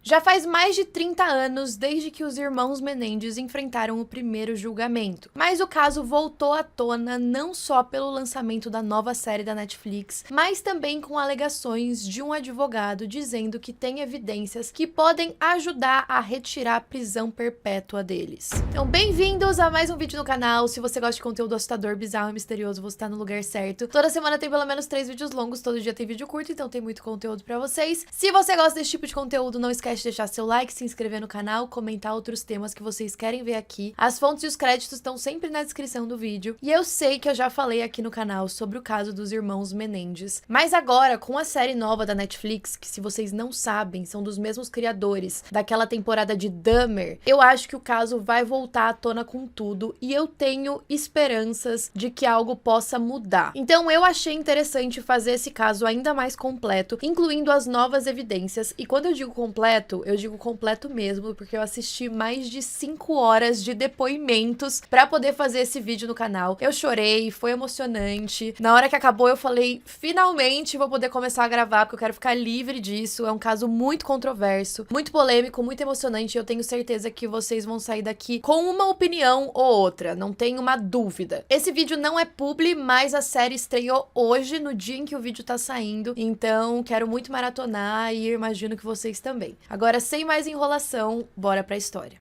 Já faz mais de 30 anos desde que os irmãos Menendez enfrentaram o primeiro julgamento, mas o caso voltou à tona não só pelo lançamento da nova série da Netflix, mas também com alegações de um advogado dizendo que tem evidências que podem ajudar a retirar a prisão perpétua deles. Então, bem-vindos a mais um vídeo no canal. Se você gosta de conteúdo assustador, bizarro e misterioso, você tá no lugar certo. Toda semana tem pelo menos 3 vídeos longos, todo dia tem vídeo curto, então tem muito conteúdo pra vocês. Se você gosta desse tipo de conteúdo, não esquece de deixar seu like, se inscrever no canal, comentar outros temas que vocês querem ver aqui. As fontes e os créditos estão sempre na descrição do vídeo. E eu sei que eu já falei aqui no canal sobre o caso dos irmãos Menendez, mas agora, com a série nova da Netflix, que se vocês não sabem, são dos mesmos criadores daquela temporada de Dahmer, eu acho que o caso vai voltar à tona com tudo e eu tenho esperanças de que algo possa mudar. Então eu achei interessante fazer esse caso ainda mais completo, incluindo as novas evidências. E quando eu digo completo, eu digo completo mesmo, porque eu assisti mais de 5 horas de depoimentos pra poder fazer esse vídeo no canal. Eu chorei, foi emocionante. Na hora que acabou, eu falei, finalmente vou poder começar a gravar, porque eu quero ficar livre disso. É um caso muito controverso, muito polêmico, muito emocionante. E eu tenho certeza que vocês vão sair daqui com uma opinião ou outra, não tenho uma dúvida. Esse vídeo não é publi, mas a série estreou hoje, no dia em que o vídeo tá saindo. Então, quero muito maratonar e imagino que vocês também. Agora, sem mais enrolação, bora pra história.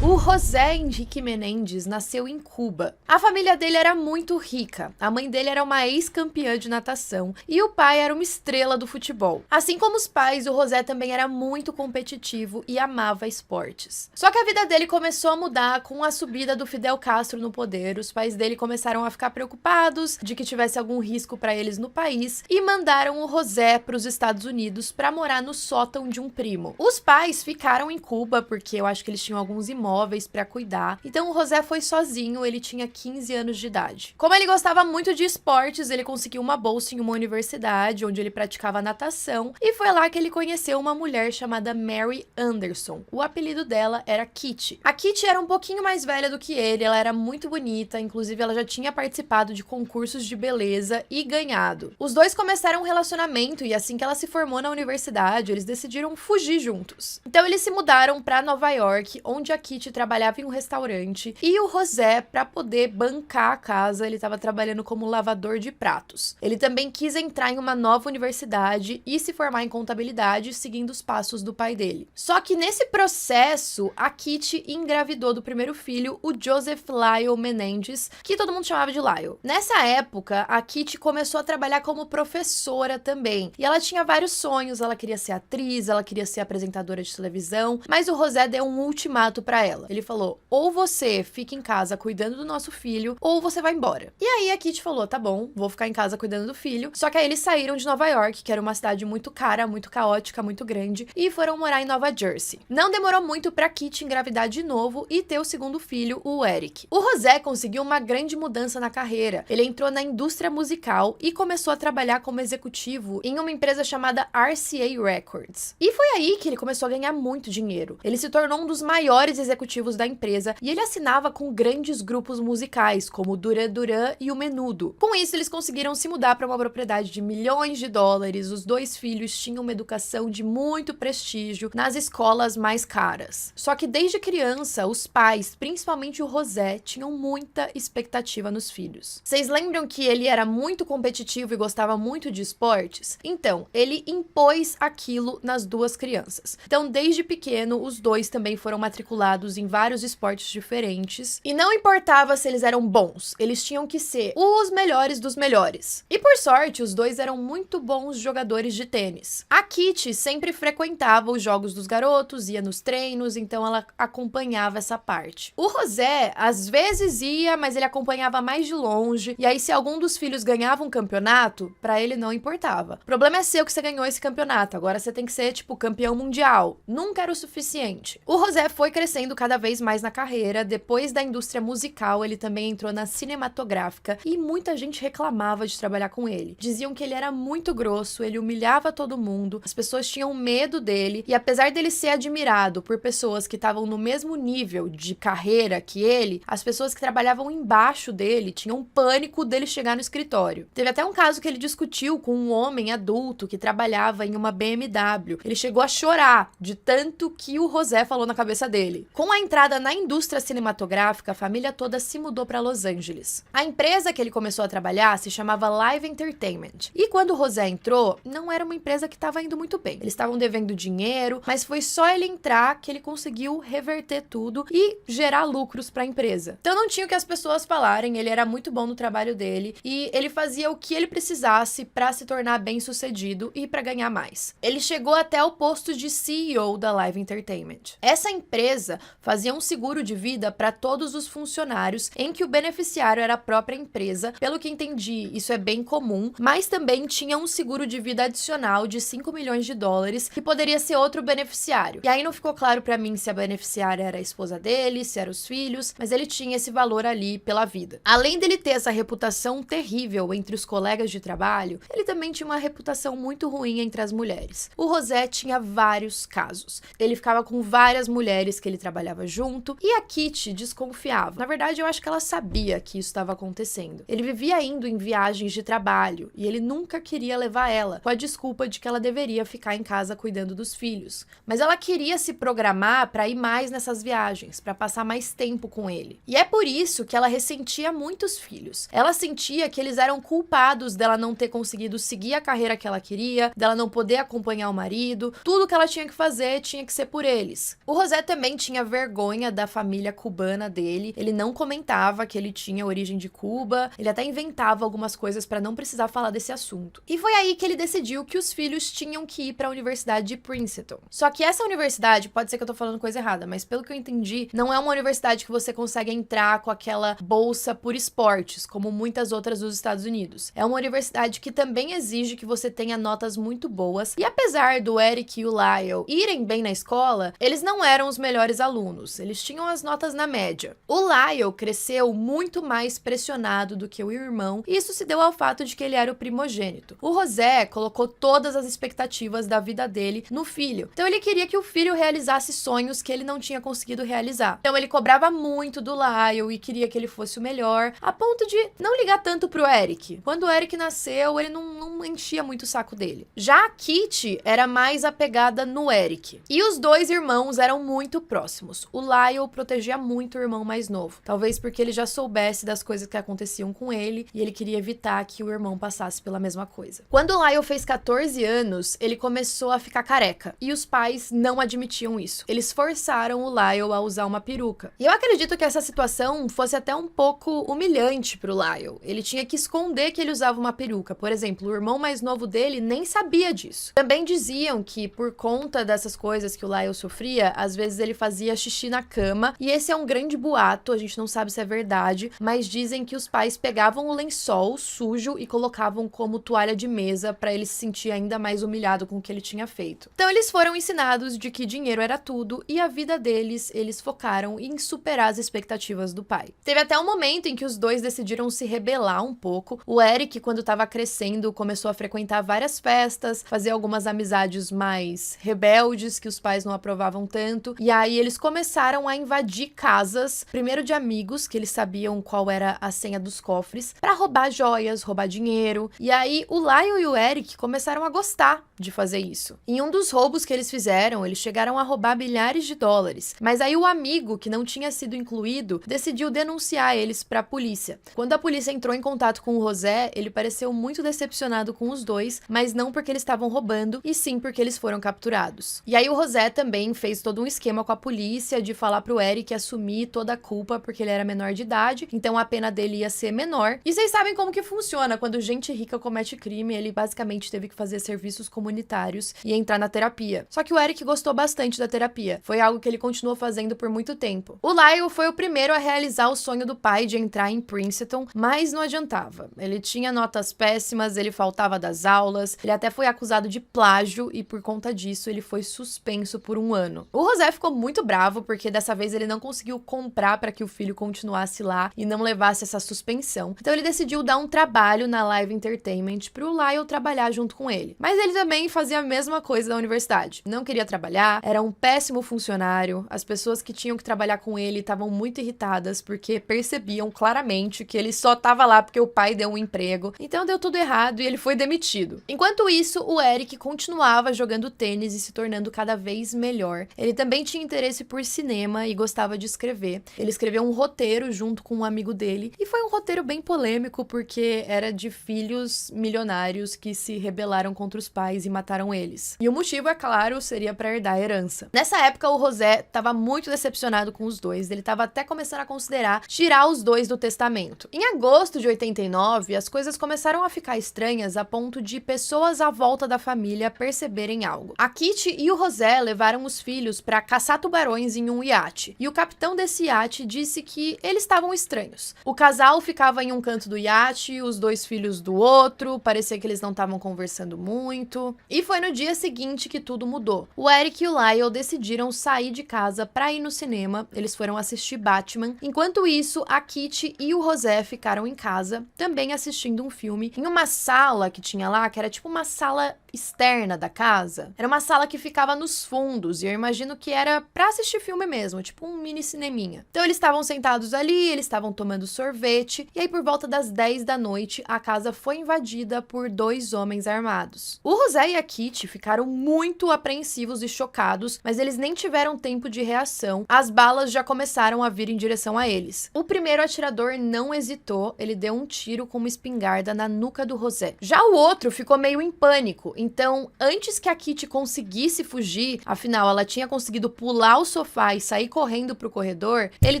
O José Henrique Menendez nasceu em Cuba. A família dele era muito rica. A mãe dele era uma ex-campeã de natação e o pai era uma estrela do futebol. Assim como os pais, o José também era muito competitivo e amava esportes. Só que a vida dele começou a mudar com a subida do Fidel Castro no poder. Os pais dele começaram a ficar preocupados de que tivesse algum risco para eles no país e mandaram o José para os Estados Unidos para morar no sótão de um primo. Os pais ficaram em Cuba porque eu acho que eles tinham alguns imóveis para cuidar. Então o José foi sozinho, ele tinha 15 anos de idade. Como ele gostava muito de esportes, ele conseguiu uma bolsa em uma universidade onde ele praticava natação e foi lá que ele conheceu uma mulher chamada Mary Anderson. O apelido dela era Kitty. A Kitty era um pouquinho mais velha do que ele, ela era muito bonita, inclusive ela já tinha participado de concursos de beleza e ganhado. Os dois começaram um relacionamento e assim que ela se formou na universidade, eles decidiram fugir juntos. Então eles se mudaram para Nova York, onde a Kitty trabalhava em um restaurante e o José, para poder bancar a casa, ele estava trabalhando como lavador de pratos. Ele também quis entrar em uma nova universidade e se formar em contabilidade, seguindo os passos do pai dele. Só que nesse processo, a Kitty engravidou do primeiro filho, o Joseph Lyle Menendez, que todo mundo chamava de Lyle. Nessa época, a Kitty começou a trabalhar como professora também. E ela tinha vários sonhos, ela queria ser atriz, ela queria ser apresentadora de televisão, mas o José deu um ultimato para ela. Ele falou, ou você fica em casa cuidando do nosso filho, ou você vai embora. E aí a Kitty falou, tá bom, vou ficar em casa cuidando do filho. Só que aí eles saíram de Nova York, que era uma cidade muito cara, muito caótica, muito grande, e foram morar em Nova Jersey. Não demorou muito pra Kitty engravidar de novo e ter o segundo filho, o Eric. O José conseguiu uma grande mudança na carreira. Ele entrou na indústria musical e começou a trabalhar como executivo em uma empresa chamada RCA Records. E foi aí que ele começou a ganhar muito dinheiro. Ele se tornou um dos maiores executivos da empresa e ele assinava com grandes grupos musicais, como o Duran Duran e o Menudo. Com isso, eles conseguiram se mudar para uma propriedade de milhões de dólares. Os dois filhos tinham uma educação de muito prestígio nas escolas mais caras. Só que desde criança, os pais, principalmente o José, tinham muita expectativa nos filhos. Vocês lembram que ele era muito competitivo e gostava muito de esportes? Então, ele impôs aquilo nas duas crianças. Então, desde pequeno, os dois também foram matriculados em vários esportes diferentes. E não importava se eles eram bons, eles tinham que ser os melhores dos melhores. E por sorte, os dois eram muito bons jogadores de tênis. A Kitty sempre frequentava os jogos dos garotos, ia nos treinos, então ela acompanhava essa parte. O José, às vezes ia, mas ele acompanhava mais de longe. E aí, se algum dos filhos ganhava um campeonato, pra ele não importava. O problema é seu que você ganhou esse campeonato, agora você tem que ser, tipo, campeão mundial. Nunca era o suficiente. O José foi crescendo cada cada vez mais na carreira. Depois da indústria musical, ele também entrou na cinematográfica e muita gente reclamava de trabalhar com ele. Diziam que ele era muito grosso, ele humilhava todo mundo, as pessoas tinham medo dele e apesar dele ser admirado por pessoas que estavam no mesmo nível de carreira que ele, as pessoas que trabalhavam embaixo dele tinham pânico dele chegar no escritório. Teve até um caso que ele discutiu com um homem adulto que trabalhava em uma BMW. Ele chegou a chorar de tanto que o José falou na cabeça dele. Com a entrada na indústria cinematográfica, a família toda se mudou para Los Angeles. A empresa que ele começou a trabalhar se chamava Live Entertainment. E quando o José entrou, não era uma empresa que estava indo muito bem. Eles estavam devendo dinheiro, mas foi só ele entrar que ele conseguiu reverter tudo e gerar lucros para a empresa. Então não tinha o que as pessoas falarem, ele era muito bom no trabalho dele e ele fazia o que ele precisasse para se tornar bem-sucedido e para ganhar mais. Ele chegou até o posto de CEO da Live Entertainment. Essa empresa fazia um seguro de vida para todos os funcionários, em que o beneficiário era a própria empresa. Pelo que entendi, isso é bem comum, mas também tinha um seguro de vida adicional de 5 milhões de dólares, que poderia ser outro beneficiário. E aí não ficou claro para mim se a beneficiária era a esposa dele, se eram os filhos, mas ele tinha esse valor ali pela vida. Além dele ter essa reputação terrível entre os colegas de trabalho, ele também tinha uma reputação muito ruim entre as mulheres. O José tinha vários casos. Ele ficava com várias mulheres que ele trabalhava junto e a Kitty desconfiava. Na verdade, eu acho que ela sabia que isso estava acontecendo. Ele vivia indo em viagens de trabalho e ele nunca queria levar ela, com a desculpa de que ela deveria ficar em casa cuidando dos filhos. Mas ela queria se programar para ir mais nessas viagens, para passar mais tempo com ele. E é por isso que ela ressentia muito os filhos. Ela sentia que eles eram culpados dela não ter conseguido seguir a carreira que ela queria, dela não poder acompanhar o marido. Tudo que ela tinha que fazer tinha que ser por eles. O José também tinha vergonha da família cubana dele. Ele não comentava que ele tinha origem de Cuba. Ele até inventava algumas coisas para não precisar falar desse assunto. E foi aí que ele decidiu que os filhos tinham que ir para a Universidade de Princeton. Só que essa universidade, pode ser que eu tô falando coisa errada, mas pelo que eu entendi, não é uma universidade que você consegue entrar com aquela bolsa por esportes, como muitas outras dos Estados Unidos. É uma universidade que também exige que você tenha notas muito boas. E apesar do Eric e o Lyle irem bem na escola, eles não eram os melhores alunos. Eles tinham as notas na média. O Lyle cresceu muito mais pressionado do que o irmão, e isso se deu ao fato de que ele era o primogênito. O José colocou todas as expectativas da vida dele no filho. Então ele queria que o filho realizasse sonhos que ele não tinha conseguido realizar. Então ele cobrava muito do Lyle e queria que ele fosse o melhor, a ponto de não ligar tanto pro Eric. Quando o Eric nasceu, ele não enchia muito o saco dele. Já a Kitty era mais apegada no Eric. E os dois irmãos eram muito próximos. O Lyle protegia muito o irmão mais novo. Talvez porque ele já soubesse das coisas que aconteciam com ele e ele queria evitar que o irmão passasse pela mesma coisa. Quando o Lyle fez 14 anos, ele começou a ficar careca. E os pais não admitiam isso. Eles forçaram o Lyle a usar uma peruca. E eu acredito que essa situação fosse até um pouco humilhante pro Lyle. Ele tinha que esconder que ele usava uma peruca. Por exemplo, o irmão mais novo dele nem sabia disso. Também diziam que, por conta dessas coisas que o Lyle sofria, às vezes ele fazia xixi na cama. E esse é um grande boato, a gente não sabe se é verdade, mas dizem que os pais pegavam o lençol sujo e colocavam como toalha de mesa para ele se sentir ainda mais humilhado com o que ele tinha feito. Então eles foram ensinados de que dinheiro era tudo e a vida deles, eles focaram em superar as expectativas do pai. Teve até um momento em que os dois decidiram se rebelar um pouco. O Eric, quando estava crescendo, começou a frequentar várias festas, fazer algumas amizades mais rebeldes que os pais não aprovavam tanto. E aí eles começaram a invadir casas, primeiro de amigos, que eles sabiam qual era a senha dos cofres, para roubar joias, roubar dinheiro. E aí o Lyle e o Eric começaram a gostar de fazer isso. Em um dos roubos que eles fizeram, eles chegaram a roubar milhares de dólares. Mas aí o amigo, que não tinha sido incluído, decidiu denunciar eles para a polícia. Quando a polícia entrou em contato com o José, ele pareceu muito decepcionado com os dois, mas não porque eles estavam roubando, e sim porque eles foram capturados. E aí o José também fez todo um esquema com a polícia de falar pro Eric assumir toda a culpa porque ele era menor de idade, então a pena dele ia ser menor. E vocês sabem como que funciona quando gente rica comete crime, ele basicamente teve que fazer serviços comunitários e entrar na terapia. Só que o Eric gostou bastante da terapia. Foi algo que ele continuou fazendo por muito tempo. O Lyle foi o primeiro a realizar o sonho do pai de entrar em Princeton, mas não adiantava. Ele tinha notas péssimas, ele faltava das aulas, ele até foi acusado de plágio e por conta disso ele foi suspenso por 1 ano. O José ficou muito bravo bravo porque dessa vez ele não conseguiu comprar para que o filho continuasse lá e não levasse essa suspensão. Então ele decidiu dar um trabalho na Live Entertainment pro Lyle trabalhar junto com ele. Mas ele também fazia a mesma coisa da universidade. Não queria trabalhar, era um péssimo funcionário. As pessoas que tinham que trabalhar com ele estavam muito irritadas porque percebiam claramente que ele só tava lá porque o pai deu um emprego. Então deu tudo errado e ele foi demitido. Enquanto isso, o Eric continuava jogando tênis e se tornando cada vez melhor. Ele também tinha interesse por cinema e gostava de escrever. Ele escreveu um roteiro junto com um amigo dele e foi um roteiro bem polêmico porque era de filhos milionários que se rebelaram contra os pais e mataram eles. E o motivo, é claro, seria para herdar a herança. Nessa época, o José estava muito decepcionado com os dois. Ele estava até começando a considerar tirar os dois do testamento. Em agosto de 89, as coisas começaram a ficar estranhas a ponto de pessoas à volta da família perceberem algo. A Kitty e o José levaram os filhos para caçar tubarões em um iate. E o capitão desse iate disse que eles estavam estranhos. O casal ficava em um canto do iate, os dois filhos do outro, parecia que eles não estavam conversando muito. E foi no dia seguinte que tudo mudou. O Eric e o Lyle decidiram sair de casa para ir no cinema. Eles foram assistir Batman. Enquanto isso, a Kitty e o José ficaram em casa, também assistindo um filme, em uma sala que tinha lá, que era tipo uma sala externa da casa. Era uma sala que ficava nos fundos, e eu imagino que era pra assistir filme mesmo, tipo um mini cineminha. Então eles estavam sentados ali, eles estavam tomando sorvete, e aí por volta das 10 da noite, a casa foi invadida por dois homens armados. O José e a Kitty ficaram muito apreensivos e chocados, mas eles nem tiveram tempo de reação. As balas já começaram a vir em direção a eles. O primeiro atirador não hesitou, ele deu um tiro com uma espingarda na nuca do José. Já o outro ficou meio em pânico, então antes que a Kitty conseguisse fugir, afinal ela tinha conseguido pular o sofá e sair correndo pro corredor, ele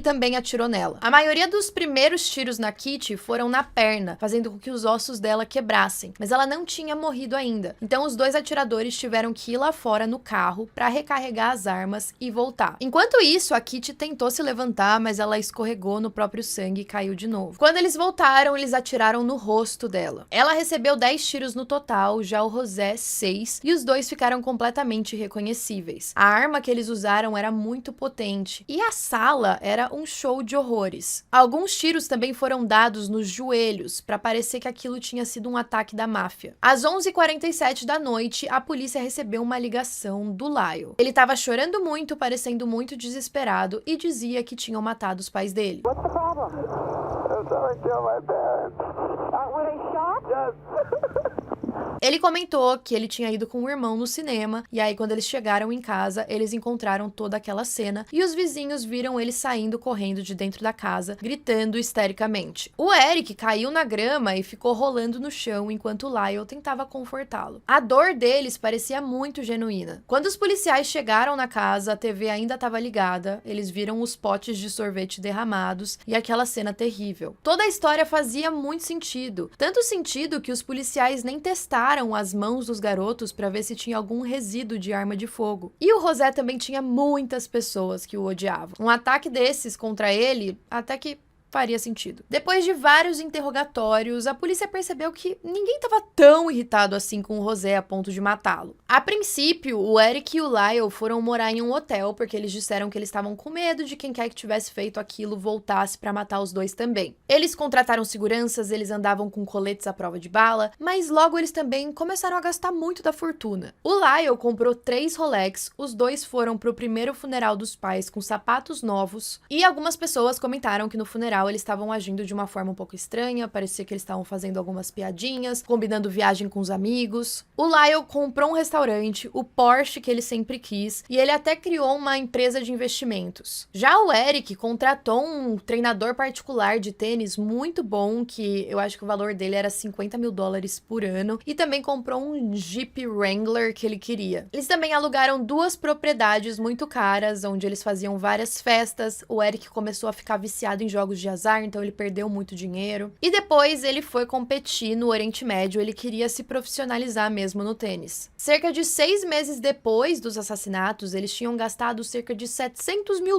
também atirou nela. A maioria dos primeiros tiros na Kitty foram na perna, fazendo com que os ossos dela quebrassem, mas ela não tinha morrido ainda. Então os dois atiradores tiveram que ir lá fora no carro para recarregar as armas e voltar. Enquanto isso, a Kitty tentou se levantar, mas ela escorregou no próprio sangue e caiu de novo. Quando eles voltaram, eles atiraram no rosto dela. Ela recebeu 10 tiros no total, já o José 6, e os dois ficaram completamente irreconhecíveis. A arma que eles usaram era muito potente, e a sala era um show de horrores. Alguns tiros também foram dados nos joelhos, para parecer que aquilo tinha sido um ataque da máfia. Às 11h47 da noite, a polícia recebeu uma ligação do Lyle. Ele estava chorando muito, parecendo muito desesperado, e dizia que tinham matado os pais dele. What's the problem? Someone killed my parents. Were they shot? Yes. Ele comentou que ele tinha ido com o irmão no cinema, e aí quando eles chegaram em casa, eles encontraram toda aquela cena, e os vizinhos viram ele saindo correndo de dentro da casa, gritando histericamente. O Eric caiu na grama e ficou rolando no chão enquanto o Lyle tentava confortá-lo. A dor deles parecia muito genuína. Quando os policiais chegaram na casa, a TV ainda estava ligada, eles viram os potes de sorvete derramados e aquela cena terrível. Toda a história fazia muito sentido, tanto sentido que os policiais nem testaram as mãos dos garotos para ver se tinha algum resíduo de arma de fogo. E o José também tinha muitas pessoas que o odiavam. Um ataque desses contra ele, até que faria sentido. Depois de vários interrogatórios, a polícia percebeu que ninguém estava tão irritado assim com o José a ponto de matá-lo. A princípio, o Eric e o Lyle foram morar em um hotel porque eles disseram que eles estavam com medo de quem quer que tivesse feito aquilo voltasse para matar os dois também. Eles contrataram seguranças, eles andavam com coletes à prova de bala, mas logo eles também começaram a gastar muito da fortuna. O Lyle comprou 3 Rolex, os dois foram pro primeiro funeral dos pais com sapatos novos, e algumas pessoas comentaram que no funeral eles estavam agindo de uma forma um pouco estranha, parecia que eles estavam fazendo algumas piadinhas, combinando viagem com os amigos. O Lyle comprou um restaurante, o Porsche que ele sempre quis, e ele até criou uma empresa de investimentos. Já o Eric contratou um treinador particular de tênis muito bom, que eu acho que o valor dele era $50 mil por ano, e também comprou um Jeep Wrangler que ele queria. Eles também alugaram 2 propriedades muito caras, onde eles faziam várias festas. O Eric começou a ficar viciado em jogos de azar, então ele perdeu muito dinheiro. E depois ele foi competir no Oriente Médio, ele queria se profissionalizar mesmo no tênis. Cerca de 6 meses depois dos assassinatos, eles tinham gastado cerca de $700 mil.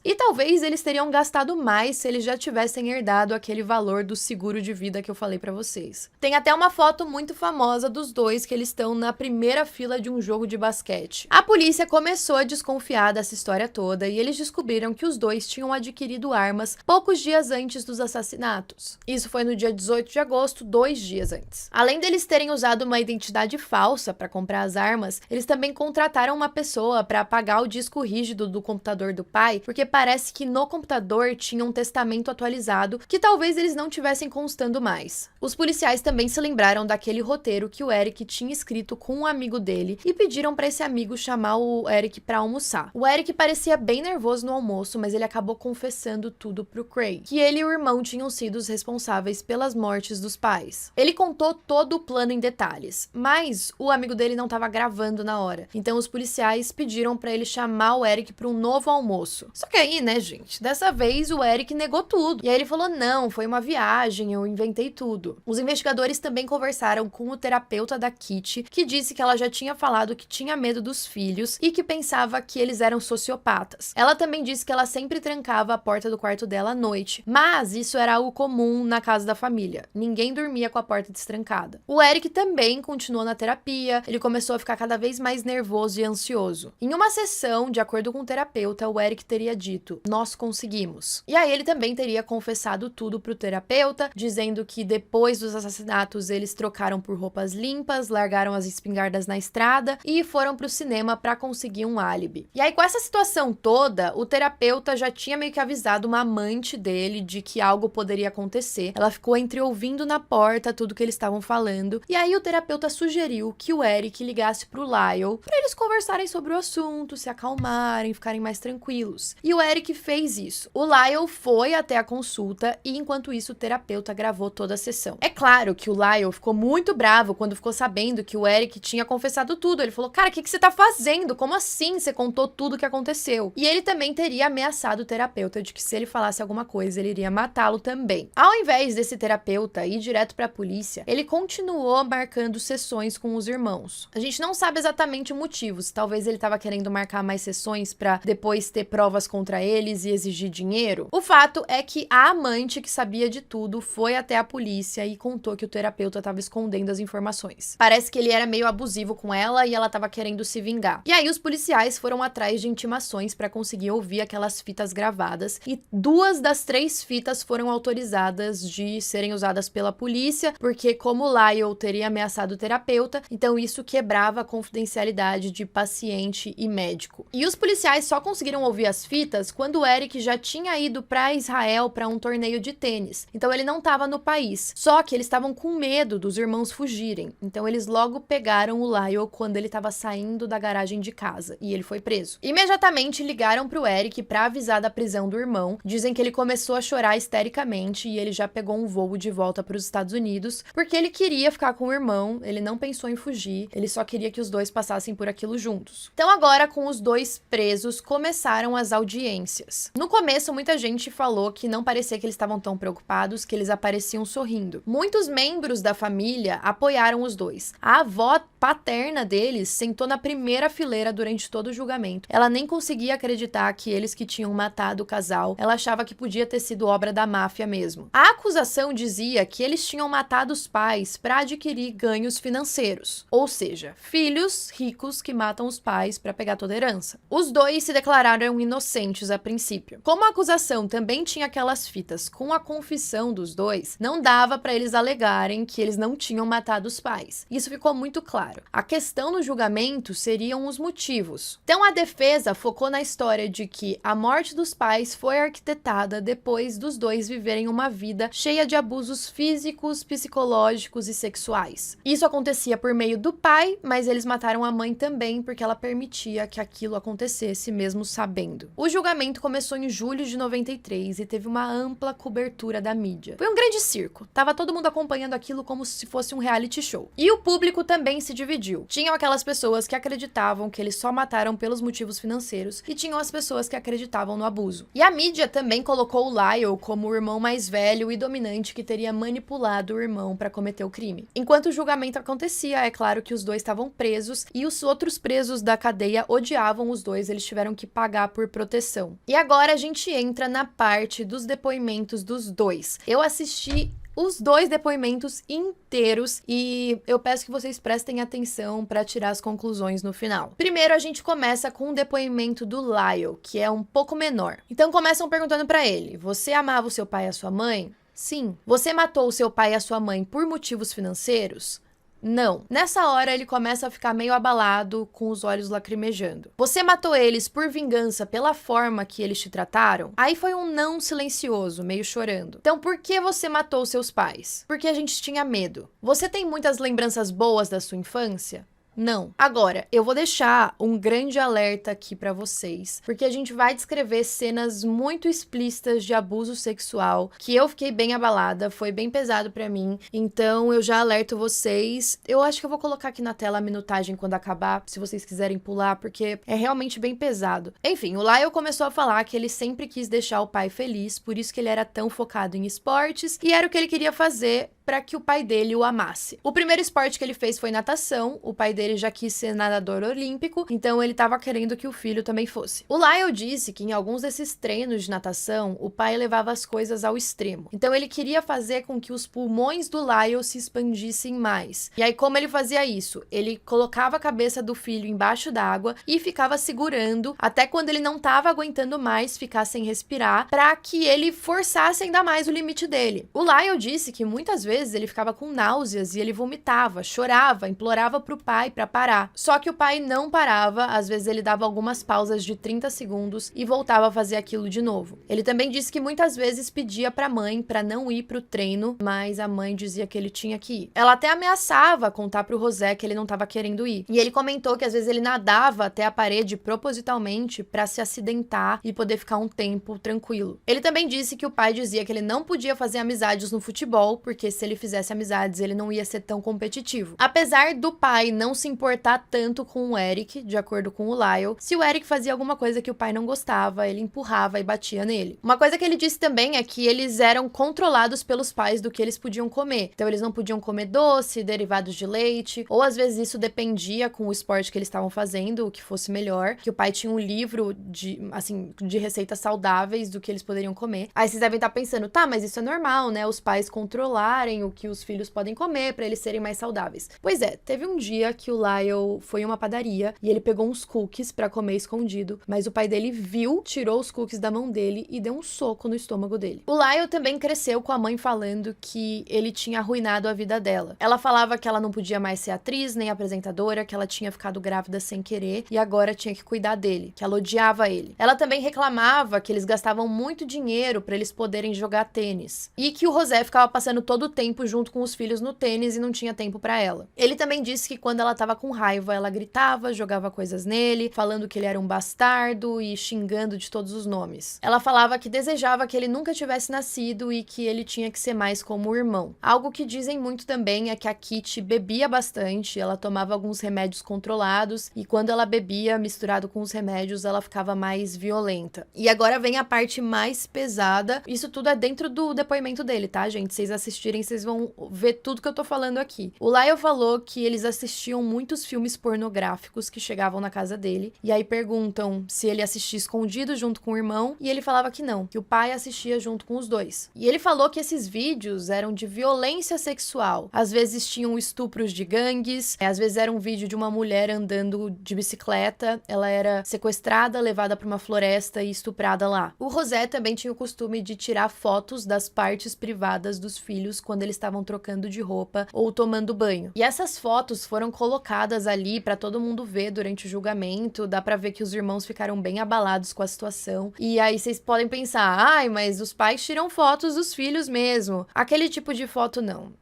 E talvez eles teriam gastado mais se eles já tivessem herdado aquele valor do seguro de vida que eu falei pra vocês. Tem até uma foto muito famosa dos dois que eles estão na primeira fila de um jogo de basquete. A polícia começou a desconfiar dessa história toda e eles descobriram que os dois tinham adquirido armas poucos dias antes dos assassinatos. Isso foi no dia 18 de agosto, 2 dias antes. Além deles terem usado uma identidade falsa para comprar as armas, eles também contrataram uma pessoa para apagar o disco rígido do computador do pai, porque parece que no computador tinha um testamento atualizado que talvez eles não tivessem constando mais. Os policiais também se lembraram daquele roteiro que o Eric tinha escrito com um amigo dele e pediram para esse amigo chamar o Eric para almoçar. O Eric parecia bem nervoso no almoço, mas ele acabou confessando tudo pro Craig, que ele e o irmão tinham sido os responsáveis pelas mortes dos pais. Ele contou todo o plano em detalhes, mas o amigo dele não estava gravando na hora, então os policiais pediram para ele chamar o Eric para um novo almoço. Só que aí, né, gente, dessa vez o Eric negou tudo, e aí ele falou, não, foi uma viagem, eu inventei tudo. Os investigadores também conversaram com o terapeuta da Kitty, que disse que ela já tinha falado que tinha medo dos filhos e que pensava que eles eram sociopatas. Ela também disse que ela sempre trancava a porta do quarto dela à noite, mas isso era algo comum na casa da família. Ninguém dormia com a porta destrancada. O Eric também continuou na terapia, ele começou a ficar cada vez mais nervoso e ansioso. Em uma sessão, de acordo com o terapeuta, o Eric teria dito, nós conseguimos. E aí ele também teria confessado tudo pro terapeuta, dizendo que depois dos assassinatos eles trocaram por roupas limpas, largaram as espingardas na estrada e foram pro cinema para conseguir um álibi. E aí com essa situação toda, o terapeuta já tinha meio que avisado uma amante dele de que algo poderia acontecer. Ela ficou ouvindo na porta tudo que eles estavam falando. E aí o terapeuta sugeriu que o Eric ligasse pro Lyle para eles conversarem sobre o assunto, se acalmarem, ficarem mais tranquilos. E o Eric fez isso. O Lyle foi até a consulta e enquanto isso o terapeuta gravou toda a sessão. É claro que o Lyle ficou muito bravo quando ficou sabendo que o Eric tinha confessado tudo. Ele falou, cara, o que você tá fazendo? Como assim você contou tudo o que aconteceu? E ele também teria ameaçado o terapeuta de que se ele falasse alguma coisa, ele iria matá-lo também. Ao invés desse terapeuta ir direto pra polícia, ele continuou marcando sessões com os irmãos. A gente não sabe exatamente o motivo, se talvez ele tava querendo marcar mais sessões pra depois ter provas contra eles e exigir dinheiro. O fato é que a amante que sabia de tudo foi até a polícia e contou que o terapeuta tava escondendo as informações. Parece que ele era meio abusivo com ela e ela tava querendo se vingar. E aí os policiais foram atrás de intimações pra conseguir ouvir aquelas fitas gravadas e 2 das 3 fitas foram autorizadas de serem usadas pela polícia, porque como Lyle teria ameaçado o terapeuta, então isso quebrava a confidencialidade de paciente e médico. E os policiais só conseguiram ouvir as fitas quando o Eric já tinha ido para Israel para um torneio de tênis. Então ele não estava no país. Só que eles estavam com medo dos irmãos fugirem. Então eles logo pegaram o Lyle quando ele estava saindo da garagem de casa e ele foi preso. Imediatamente ligaram pro Eric para avisar da prisão do irmão. Dizem que ele começou a chorar histericamente e ele já pegou um voo de volta para os Estados Unidos porque ele queria ficar com o irmão, ele não pensou em fugir, ele só queria que os dois passassem por aquilo juntos. Então agora, com os dois presos, começaram as audiências. No começo, muita gente falou que não parecia que eles estavam tão preocupados, que eles apareciam sorrindo. Muitos membros da família apoiaram os dois. A avó paterna deles sentou na primeira fileira durante todo o julgamento. Ela nem conseguia acreditar que eles que tinham matado o casal, ela achava que podia ter sido obra da máfia mesmo. A acusação dizia que eles tinham matado os pais para adquirir ganhos financeiros, ou seja, filhos ricos que matam os pais para pegar toda a herança. Os dois se declararam inocentes a princípio. Como a acusação também tinha aquelas fitas com a confissão dos dois, não dava para eles alegarem que eles não tinham matado os pais. Isso ficou muito claro. A questão no julgamento seriam os motivos. Então a defesa focou na história de que a morte dos pais foi arquitetada depois dos dois viverem uma vida cheia de abusos físicos, psicológicos e sexuais. Isso acontecia por meio do pai, mas eles mataram a mãe também porque ela permitia que aquilo acontecesse mesmo sabendo. O julgamento começou em julho de 93 e teve uma ampla cobertura da mídia. Foi um grande circo. Tava todo mundo acompanhando aquilo como se fosse um reality show. E o público também se dividiu. Tinham aquelas pessoas que acreditavam que eles só mataram pelos motivos financeiros e tinham as pessoas que acreditavam no abuso. E a mídia também colocou colocou o Lyle como o irmão mais velho e dominante que teria manipulado o irmão para cometer o crime. Enquanto o julgamento acontecia, é claro que os dois estavam presos e os outros presos da cadeia odiavam os dois, eles tiveram que pagar por proteção. E agora a gente entra na parte dos depoimentos dos dois. Eu assisti os 2 depoimentos inteiros e eu peço que vocês prestem atenção para tirar as conclusões no final. Primeiro, a gente começa com o depoimento do Lyle, que é um pouco menor. Então, começam perguntando para ele: você amava o seu pai e a sua mãe? Sim. Você matou o seu pai e a sua mãe por motivos financeiros? Não. Nessa hora, ele começa a ficar meio abalado, com os olhos lacrimejando. Você matou eles por vingança pela forma que eles te trataram? Aí foi um não silencioso, meio chorando. Então, por que você matou seus pais? Porque a gente tinha medo. Você tem muitas lembranças boas da sua infância? Não. Agora, eu vou deixar um grande alerta aqui pra vocês, porque a gente vai descrever cenas muito explícitas de abuso sexual, que eu fiquei bem abalada, foi bem pesado pra mim, então eu já alerto vocês. Eu acho que eu vou colocar aqui na tela a minutagem quando acabar, se vocês quiserem pular, porque é realmente bem pesado. Enfim, o Lyle começou a falar que ele sempre quis deixar o pai feliz, por isso que ele era tão focado em esportes, e era o que ele queria fazer para que o pai dele o amasse. O primeiro esporte que ele fez foi natação, o pai dele já quis ser nadador olímpico, então ele estava querendo que o filho também fosse. O Lyle disse que em alguns desses treinos de natação, o pai levava as coisas ao extremo. Então ele queria fazer com que os pulmões do Lyle se expandissem mais. E aí como ele fazia isso? Ele colocava a cabeça do filho embaixo d'água e ficava segurando até quando ele não estava aguentando mais ficar sem respirar, para que ele forçasse ainda mais o limite dele. O Lyle disse que muitas vezes ele ficava com náuseas e ele vomitava, chorava, implorava pro pai pra parar. Só que o pai não parava, às vezes ele dava algumas pausas de 30 segundos e voltava a fazer aquilo de novo. Ele também disse que muitas vezes pedia pra mãe pra não ir pro treino, mas a mãe dizia que ele tinha que ir. Ela até ameaçava contar pro José que ele não tava querendo ir. E ele comentou que às vezes ele nadava até a parede propositalmente pra se acidentar e poder ficar um tempo tranquilo. Ele também disse que o pai dizia que ele não podia fazer amizades no futebol, porque se ele fizesse amizades, ele não ia ser tão competitivo. Apesar do pai não se importar tanto com o Eric, de acordo com o Lyle, se o Eric fazia alguma coisa que o pai não gostava, ele empurrava e batia nele. Uma coisa que ele disse também é que eles eram controlados pelos pais do que eles podiam comer. Então eles não podiam comer doce, derivados de leite, ou às vezes isso dependia com o esporte que eles estavam fazendo, o que fosse melhor, que o pai tinha um livro de receitas saudáveis do que eles poderiam comer. Aí vocês devem estar pensando, tá, mas isso é normal, né? Os pais controlarem o que os filhos podem comer para eles serem mais saudáveis. Pois é, teve um dia que o Lyle foi em uma padaria e ele pegou uns cookies para comer escondido, mas o pai dele viu, tirou os cookies da mão dele e deu um soco no estômago dele. O Lyle também cresceu com a mãe falando que ele tinha arruinado a vida dela. Ela falava que ela não podia mais ser atriz nem apresentadora, que ela tinha ficado grávida sem querer e agora tinha que cuidar dele, que ela odiava ele. Ela também reclamava que eles gastavam muito dinheiro para eles poderem jogar tênis e que o José ficava passando todo o tempo junto com os filhos no tênis e não tinha tempo pra ela. Ele também disse que quando ela tava com raiva, ela gritava, jogava coisas nele, falando que ele era um bastardo e xingando de todos os nomes. Ela falava que desejava que ele nunca tivesse nascido e que ele tinha que ser mais como o irmão. Algo que dizem muito também é que a Kitty bebia bastante, ela tomava alguns remédios controlados e quando ela bebia, misturado com os remédios, ela ficava mais violenta. E agora vem a parte mais pesada. Isso tudo é dentro do depoimento dele, tá, gente? Vocês assistirem, vocês vão ver tudo que eu tô falando aqui. O Lyle falou que eles assistiam muitos filmes pornográficos que chegavam na casa dele, e aí perguntam se ele assistia escondido junto com o irmão, e ele falava que não, que o pai assistia junto com os dois. E ele falou que esses vídeos eram de violência sexual. Às vezes tinham estupros de gangues, às vezes era um vídeo de uma mulher andando de bicicleta, ela era sequestrada, levada pra uma floresta e estuprada lá. O José também tinha o costume de tirar fotos das partes privadas dos filhos quando eles estavam trocando de roupa ou tomando banho. E essas fotos foram colocadas ali pra todo mundo ver durante o julgamento, dá pra ver que os irmãos ficaram bem abalados com a situação. E aí vocês podem pensar, ai, mas os pais tiram fotos dos filhos mesmo. Aquele tipo de foto não.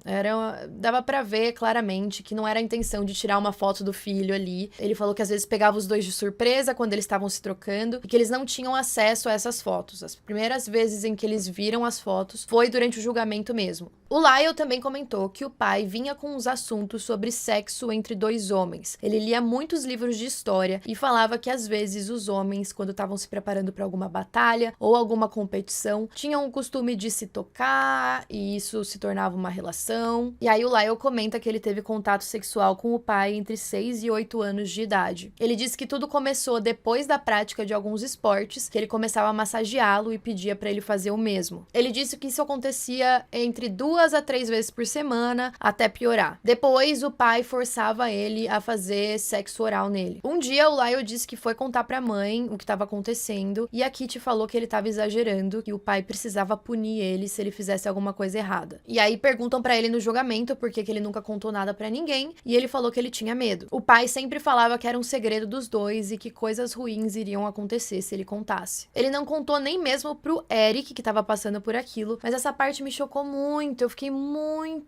Dava pra ver claramente que não era a intenção de tirar uma foto do filho ali. Ele falou que às vezes pegava os dois de surpresa quando eles estavam se trocando e que eles não tinham acesso a essas fotos. As primeiras vezes em que eles viram as fotos foi durante o julgamento mesmo. O Lyle também comentou que o pai vinha com uns assuntos sobre sexo entre dois homens. Ele lia muitos livros de história e falava que às vezes os homens, quando estavam se preparando para alguma batalha ou alguma competição, tinham o costume de se tocar e isso se tornava uma relação. E aí o Lyle comenta que ele teve contato sexual com o pai entre 6 e 8 anos de idade. Ele disse que tudo começou depois da prática de alguns esportes, que ele começava a massageá-lo e pedia para ele fazer o mesmo. Ele disse que isso acontecia entre 2 a 3 vezes por semana, até piorar. Depois, o pai forçava ele a fazer sexo oral nele. Um dia, o Lyle disse que foi contar pra mãe o que estava acontecendo, e a Kitty falou que ele estava exagerando, que o pai precisava punir ele se ele fizesse alguma coisa errada. E aí perguntam pra ele no julgamento por que ele nunca contou nada pra ninguém, e ele falou que ele tinha medo. O pai sempre falava que era um segredo dos dois e que coisas ruins iriam acontecer se ele contasse. Ele não contou nem mesmo pro Eric, que estava passando por aquilo, mas essa parte me chocou muito, eu fiquei muito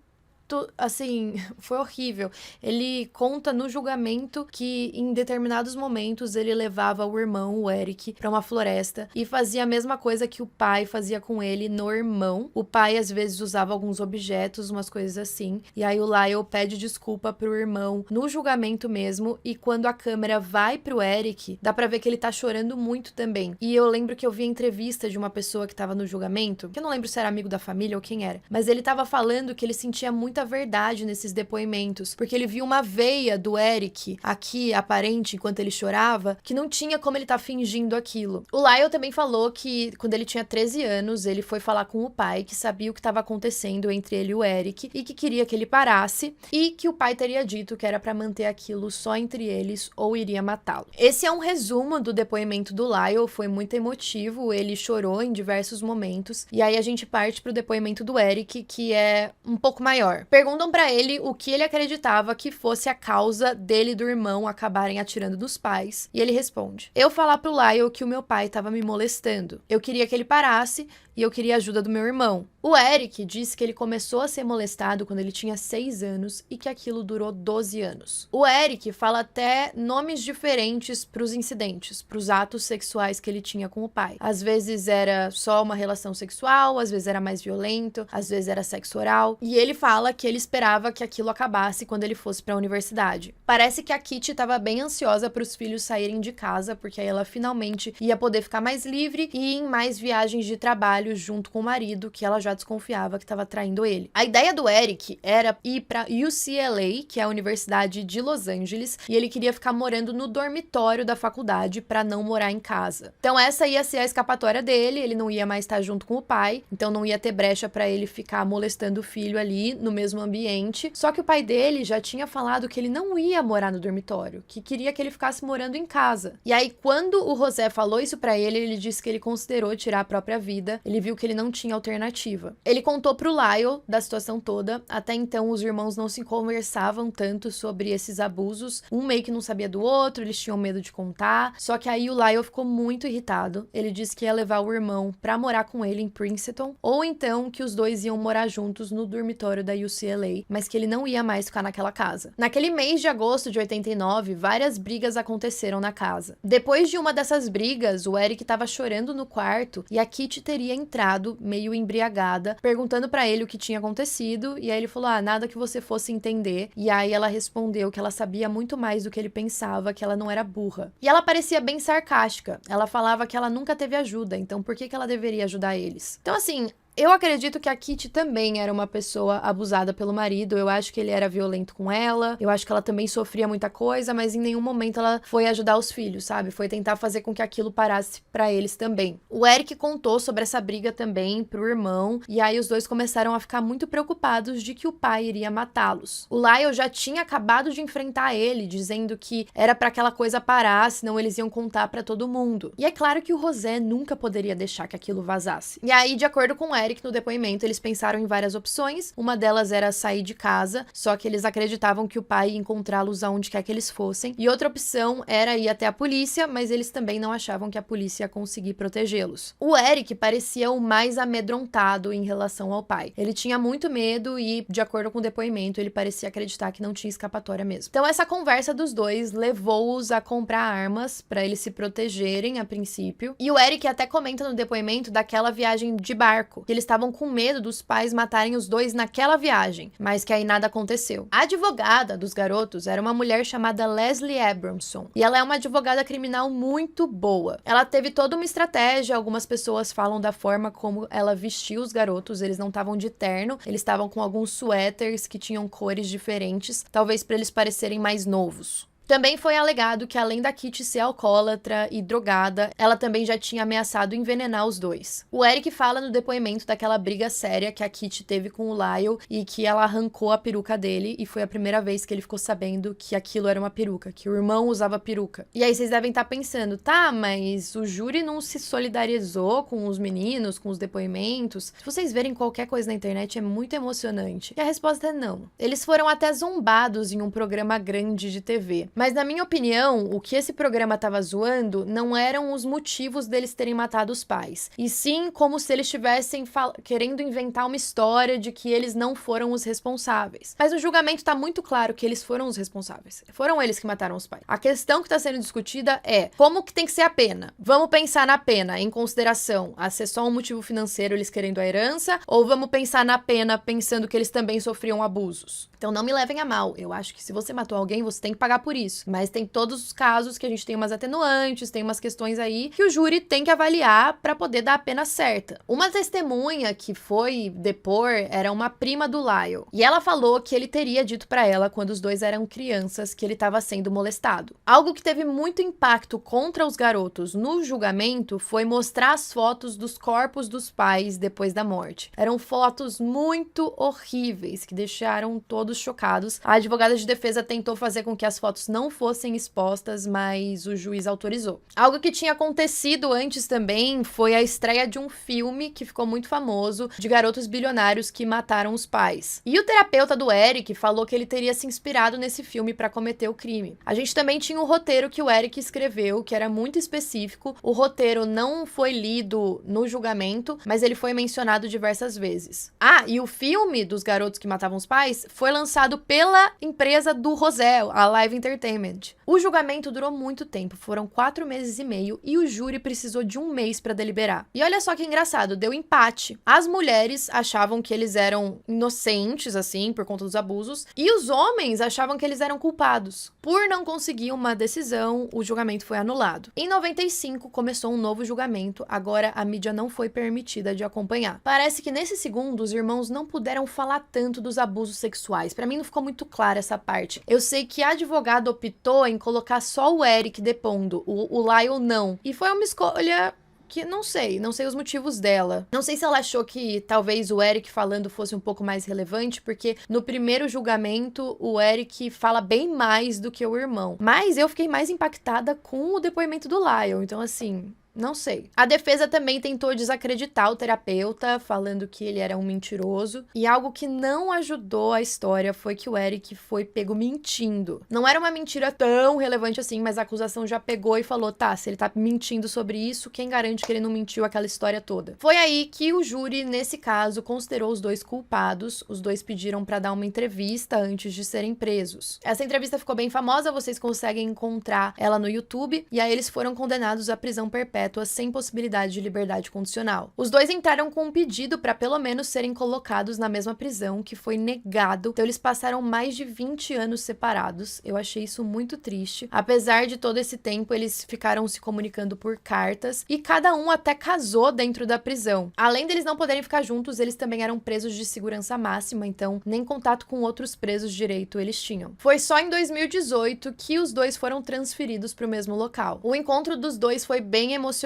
assim, foi horrível. Ele conta no julgamento que em determinados momentos ele levava o irmão, o Eric, pra uma floresta e fazia a mesma coisa que o pai fazia com ele no irmão. O pai às vezes usava alguns objetos, umas coisas assim, e aí o Lyle pede desculpa pro irmão no julgamento mesmo, e quando a câmera vai pro Eric, dá pra ver que ele tá chorando muito também. E eu lembro que eu vi a entrevista de uma pessoa que tava no julgamento, que eu não lembro se era amigo da família ou quem era, mas ele tava falando que ele sentia muita verdade nesses depoimentos, porque ele viu uma veia do Eric aqui aparente enquanto ele chorava, que não tinha como ele tá fingindo aquilo. O Lyle também falou que quando ele tinha 13 anos, ele foi falar com o pai, que sabia o que estava acontecendo entre ele e o Eric, e que queria que ele parasse, e que o pai teria dito que era pra manter aquilo só entre eles ou iria matá-lo. Esse é um resumo do depoimento do Lyle, foi muito emotivo, ele chorou em diversos momentos, e aí a gente parte pro depoimento do Eric, que é um pouco maior. Perguntam pra ele o que ele acreditava que fosse a causa dele e do irmão acabarem atirando nos pais, e ele responde: eu falar pro Lyle que o meu pai tava me molestando. Eu queria que ele parasse e eu queria a ajuda do meu irmão. O Eric disse que ele começou a ser molestado quando ele tinha 6 anos e que aquilo durou 12 anos. O Eric fala até nomes diferentes pros incidentes, pros atos sexuais que ele tinha com o pai. Às vezes era só uma relação sexual, às vezes era mais violento, às vezes era sexo oral, e ele fala que ele esperava que aquilo acabasse quando ele fosse pra universidade. Parece que a Kitty estava bem ansiosa pros filhos saírem de casa, porque aí ela finalmente ia poder ficar mais livre e ir em mais viagens de trabalho junto com o marido, que ela já desconfiava que estava traindo ele. A ideia do Eric era ir pra UCLA, que é a Universidade de Los Angeles, e ele queria ficar morando no dormitório da faculdade para não morar em casa. Então essa ia ser a escapatória dele, ele não ia mais estar junto com o pai, então não ia ter brecha para ele ficar molestando o filho ali no mesmo ambiente. Só que o pai dele já tinha falado que ele não ia morar no dormitório, que queria que ele ficasse morando em casa. E aí quando o José falou isso para ele, ele disse que ele considerou tirar a própria vida, ele viu que ele não tinha alternativa. Ele contou pro Lyle da situação toda, até então os irmãos não se conversavam tanto sobre esses abusos, um meio que não sabia do outro, eles tinham medo de contar, só que aí o Lyle ficou muito irritado, ele disse que ia levar o irmão pra morar com ele em Princeton, ou então que os dois iam morar juntos no dormitório da UCLA, mas que ele não ia mais ficar naquela casa. Naquele mês de agosto de 89, várias brigas aconteceram na casa. Depois de uma dessas brigas, o Eric tava chorando no quarto e a Kitty teria entrado, meio embriagada, perguntando pra ele o que tinha acontecido, e aí ele falou, nada que você fosse entender, e aí ela respondeu que ela sabia muito mais do que ele pensava, que ela não era burra. E ela parecia bem sarcástica, ela falava que ela nunca teve ajuda, então por que ela deveria ajudar eles? Então assim, eu acredito que a Kitty também era uma pessoa abusada pelo marido, eu acho que ele era violento com ela, eu acho que ela também sofria muita coisa, mas em nenhum momento ela foi ajudar os filhos, sabe? Foi tentar fazer com que aquilo parasse pra eles também. O Eric contou sobre essa briga também pro irmão, e aí os dois começaram a ficar muito preocupados de que o pai iria matá-los. O Lyle já tinha acabado de enfrentar ele, dizendo que era pra aquela coisa parar, senão eles iam contar pra todo mundo. E é claro que o José nunca poderia deixar que aquilo vazasse. E aí, de acordo com o Eric, no depoimento, eles pensaram em várias opções. Uma delas era sair de casa, só que eles acreditavam que o pai ia encontrá-los aonde quer que eles fossem. E outra opção era ir até a polícia, mas eles também não achavam que a polícia ia conseguir protegê-los. O Eric parecia o mais amedrontado em relação ao pai. Ele tinha muito medo e, de acordo com o depoimento, ele parecia acreditar que não tinha escapatória mesmo. Então, essa conversa dos dois levou-os a comprar armas para eles se protegerem a princípio. E o Eric até comenta no depoimento daquela viagem de barco, que eles estavam com medo dos pais matarem os dois naquela viagem, mas que aí nada aconteceu. A advogada dos garotos era uma mulher chamada Leslie Abramson, e ela é uma advogada criminal muito boa. Ela teve toda uma estratégia, algumas pessoas falam da forma como ela vestiu os garotos, eles não estavam de terno, eles estavam com alguns suéteres que tinham cores diferentes, talvez para eles parecerem mais novos. Também foi alegado que, além da Kitty ser alcoólatra e drogada, ela também já tinha ameaçado envenenar os dois. O Eric fala no depoimento daquela briga séria que a Kitty teve com o Lyle e que ela arrancou a peruca dele, e foi a primeira vez que ele ficou sabendo que aquilo era uma peruca, que o irmão usava peruca. E aí vocês devem estar pensando, tá, mas o júri não se solidarizou com os meninos, com os depoimentos? Se vocês verem qualquer coisa na internet, é muito emocionante. E a resposta é não. Eles foram até zombados em um programa grande de TV. Mas, na minha opinião, o que esse programa estava zoando não eram os motivos deles terem matado os pais. E sim como se eles estivessem querendo inventar uma história de que eles não foram os responsáveis. Mas no julgamento tá muito claro que eles foram os responsáveis. Foram eles que mataram os pais. A questão que está sendo discutida é como que tem que ser a pena. Vamos pensar na pena em consideração a ser só um motivo financeiro, eles querendo a herança, ou vamos pensar na pena pensando que eles também sofriam abusos? Então não me levem a mal. Eu acho que se você matou alguém, você tem que pagar por isso. Mas tem todos os casos que a gente tem umas atenuantes, tem umas questões aí que o júri tem que avaliar para poder dar a pena certa. Uma testemunha que foi depor era uma prima do Lyle. E ela falou que ele teria dito para ela, quando os dois eram crianças, que ele estava sendo molestado. Algo que teve muito impacto contra os garotos no julgamento foi mostrar as fotos dos corpos dos pais depois da morte. Eram fotos muito horríveis que deixaram todos chocados. A advogada de defesa tentou fazer com que as fotos não fossem expostas, mas o juiz autorizou. Algo que tinha acontecido antes também foi a estreia de um filme que ficou muito famoso, de garotos bilionários que mataram os pais. E o terapeuta do Eric falou que ele teria se inspirado nesse filme para cometer o crime. A gente também tinha o roteiro que o Eric escreveu, que era muito específico. O roteiro não foi lido no julgamento, mas ele foi mencionado diversas vezes. Ah, e o filme dos garotos que matavam os pais foi lançado pela empresa do Rosé, a Live Entertainment. O julgamento durou muito tempo, foram 4 meses e meio, e o júri precisou de 1 mês para deliberar. E olha só que engraçado, deu empate. As mulheres achavam que eles eram inocentes, assim, por conta dos abusos, e os homens achavam que eles eram culpados. Por não conseguir uma decisão, o julgamento foi anulado. Em 95, começou um novo julgamento, agora a mídia não foi permitida de acompanhar. Parece que nesse segundo, os irmãos não puderam falar tanto dos abusos sexuais. Para mim não ficou muito clara essa parte. Eu sei que a advogada optou em colocar só o Eric depondo, o Lyle não. E foi uma escolha que não sei os motivos dela. Não sei se ela achou que talvez o Eric falando fosse um pouco mais relevante, porque no primeiro julgamento o Eric fala bem mais do que o irmão. Mas eu fiquei mais impactada com o depoimento do Lyle, então assim... Não sei. A defesa também tentou desacreditar o terapeuta, falando que ele era um mentiroso. E algo que não ajudou a história foi que o Eric foi pego mentindo. Não era uma mentira tão relevante assim, mas a acusação já pegou e falou, tá, se ele tá mentindo sobre isso, quem garante que ele não mentiu aquela história toda? Foi aí que o júri, nesse caso, considerou os dois culpados. Os dois pediram pra dar uma entrevista antes de serem presos. Essa entrevista ficou bem famosa, vocês conseguem encontrar ela no YouTube. E aí eles foram condenados à prisão perpétua sem possibilidade de liberdade condicional. Os dois entraram com um pedido para pelo menos serem colocados na mesma prisão, que foi negado. Então eles passaram mais de 20 anos separados. Eu achei isso muito triste. Apesar de todo esse tempo, eles ficaram se comunicando por cartas e cada um até casou dentro da prisão. Além deles não poderem ficar juntos, eles também eram presos de segurança máxima, então nem contato com outros presos direito eles tinham. Foi só em 2018 que os dois foram transferidos para o mesmo local. O encontro dos dois foi bem emocionante,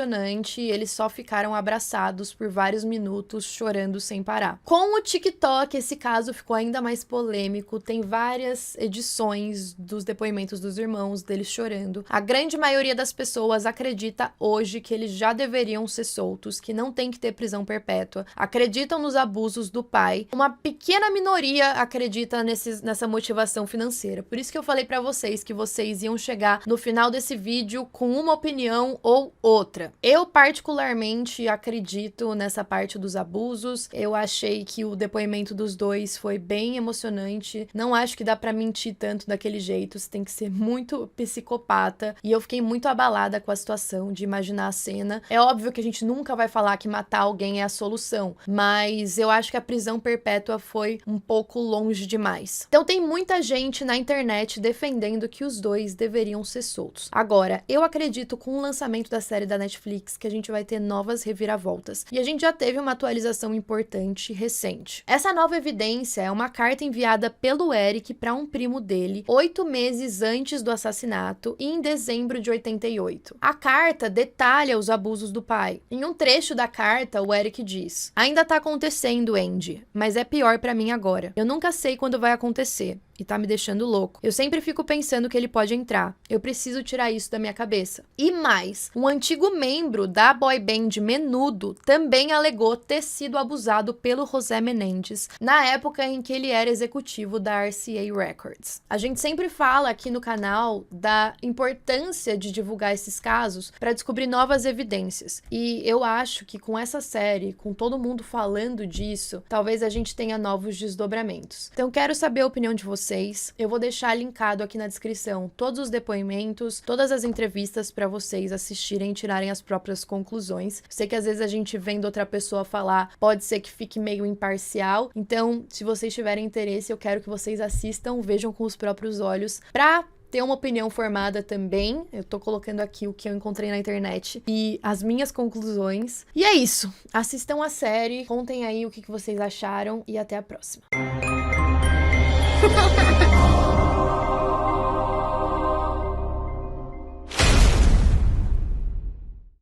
eles só ficaram abraçados por vários minutos, chorando sem parar. Com o TikTok, esse caso ficou ainda mais polêmico, tem várias edições dos depoimentos dos irmãos, deles chorando. A grande maioria das pessoas acredita hoje que eles já deveriam ser soltos, que não tem que ter prisão perpétua, acreditam nos abusos do pai. Uma pequena minoria acredita nessa motivação financeira. Por isso que eu falei pra vocês que vocês iam chegar no final desse vídeo com uma opinião ou outra. outra. Eu particularmente acredito nessa parte dos abusos. Eu achei que o depoimento dos dois foi bem emocionante. Não acho que dá pra mentir tanto daquele jeito. Você tem que ser muito psicopata. E eu fiquei muito abalada com a situação de imaginar a cena. É óbvio que a gente nunca vai falar que matar alguém é a solução, mas eu acho que a prisão perpétua foi um pouco longe demais. Então tem muita gente na internet defendendo que os dois deveriam ser soltos. Agora, eu acredito com o lançamento da série da Netflix que a gente vai ter novas reviravoltas. E a gente já teve uma atualização importante recente. Essa nova evidência é uma carta enviada pelo Eric para um primo dele 8 meses antes do assassinato e em dezembro de 88. A carta detalha os abusos do pai. Em um trecho da carta, o Eric diz: "Ainda tá acontecendo, Andy, mas é pior pra mim agora. Eu nunca sei quando vai acontecer. E tá me deixando louco. Eu sempre fico pensando que ele pode entrar. Eu preciso tirar isso da minha cabeça." E mais, um antigo membro da boy band Menudo também alegou ter sido abusado pelo José Menendez na época em que ele era executivo da RCA Records. A gente sempre fala aqui no canal da importância de divulgar esses casos para descobrir novas evidências. E eu acho que com essa série, com todo mundo falando disso, talvez a gente tenha novos desdobramentos. Então quero saber a opinião de vocês. Eu vou deixar linkado aqui na descrição todos os depoimentos, todas as entrevistas para vocês assistirem e tirarem as próprias conclusões. Sei que às vezes a gente vendo outra pessoa falar, pode ser que fique meio imparcial. Então, se vocês tiverem interesse, eu quero que vocês assistam, vejam com os próprios olhos, para ter uma opinião formada também. Eu tô colocando aqui o que eu encontrei na internet e as minhas conclusões. E é isso. Assistam a série, contem aí o que vocês acharam e até a próxima.